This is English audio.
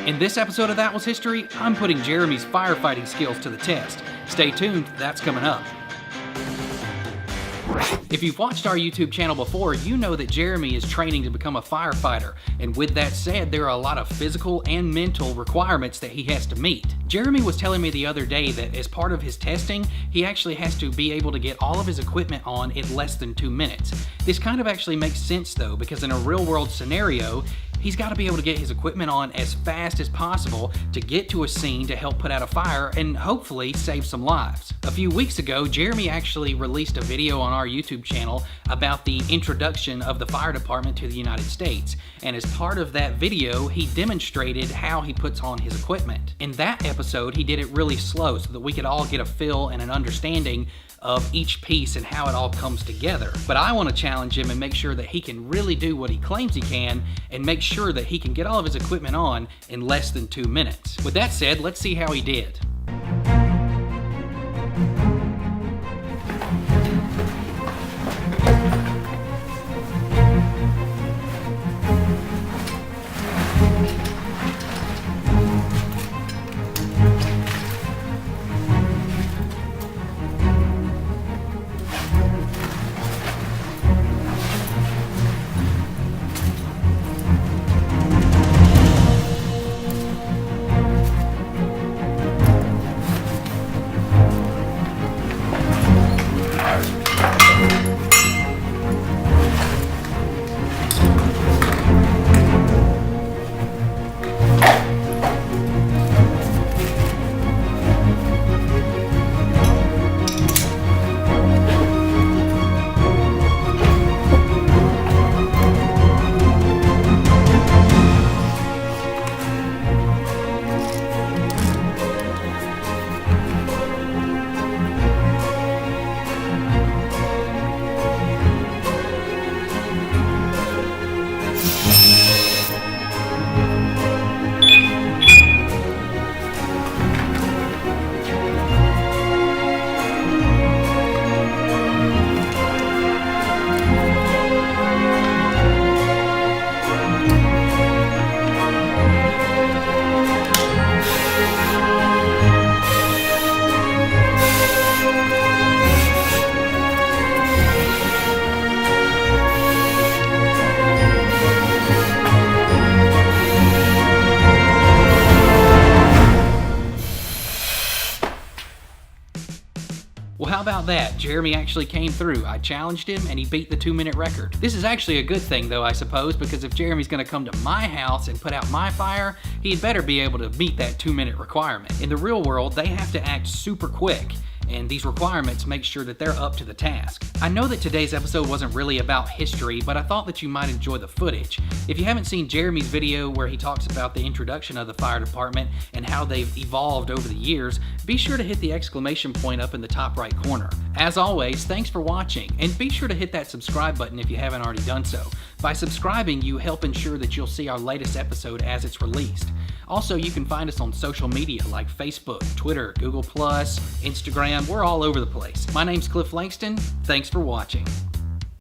In this episode of That Was History, I'm putting Jeremy's firefighting skills to the test. Stay tuned, that's coming up. If you've watched our YouTube channel before, you know that Jeremy is training to become a firefighter, and with that said, there are a lot of physical and mental requirements that he has to meet. Jeremy was telling me the other day that as part of his testing, he actually has to be able to get all of his equipment on in less than 2 minutes. This kind of actually makes sense though, because in a real-world scenario, he's got to be able to get his equipment on as fast as possible to get to a scene to help put out a fire and hopefully save some lives. A few weeks ago, Jeremy actually released a video on our YouTube channel about the introduction of the fire department to the United States. And as part of that video, he demonstrated how he puts on his equipment. In that episode, he did it really slow so that we could all get a feel and an understanding of each piece and how it all comes together. But I want to challenge him and make sure that he can really do what he claims he can and make sure that he can get all of his equipment on in less than 2 minutes. With that said, let's see how he did. Well, how about that? Jeremy actually came through. I challenged him and he beat the 2-minute record. This is actually a good thing though, I suppose, because if Jeremy's gonna come to my house and put out my fire, he'd better be able to meet that 2-minute requirement. In the real world, they have to act super quick, and these requirements make sure that they're up to the task. I know that today's episode wasn't really about history, but I thought that you might enjoy the footage. If you haven't seen Jeremy's video where he talks about the introduction of the fire department and how they've evolved over the years, be sure to hit the exclamation point up in the top right corner. As always, thanks for watching, and be sure to hit that subscribe button if you haven't already done so. By subscribing, you help ensure that you'll see our latest episode as it's released. Also, you can find us on social media like Facebook, Twitter, Google+, Instagram. We're all over the place. My name's Cliff Langston. Thanks for watching.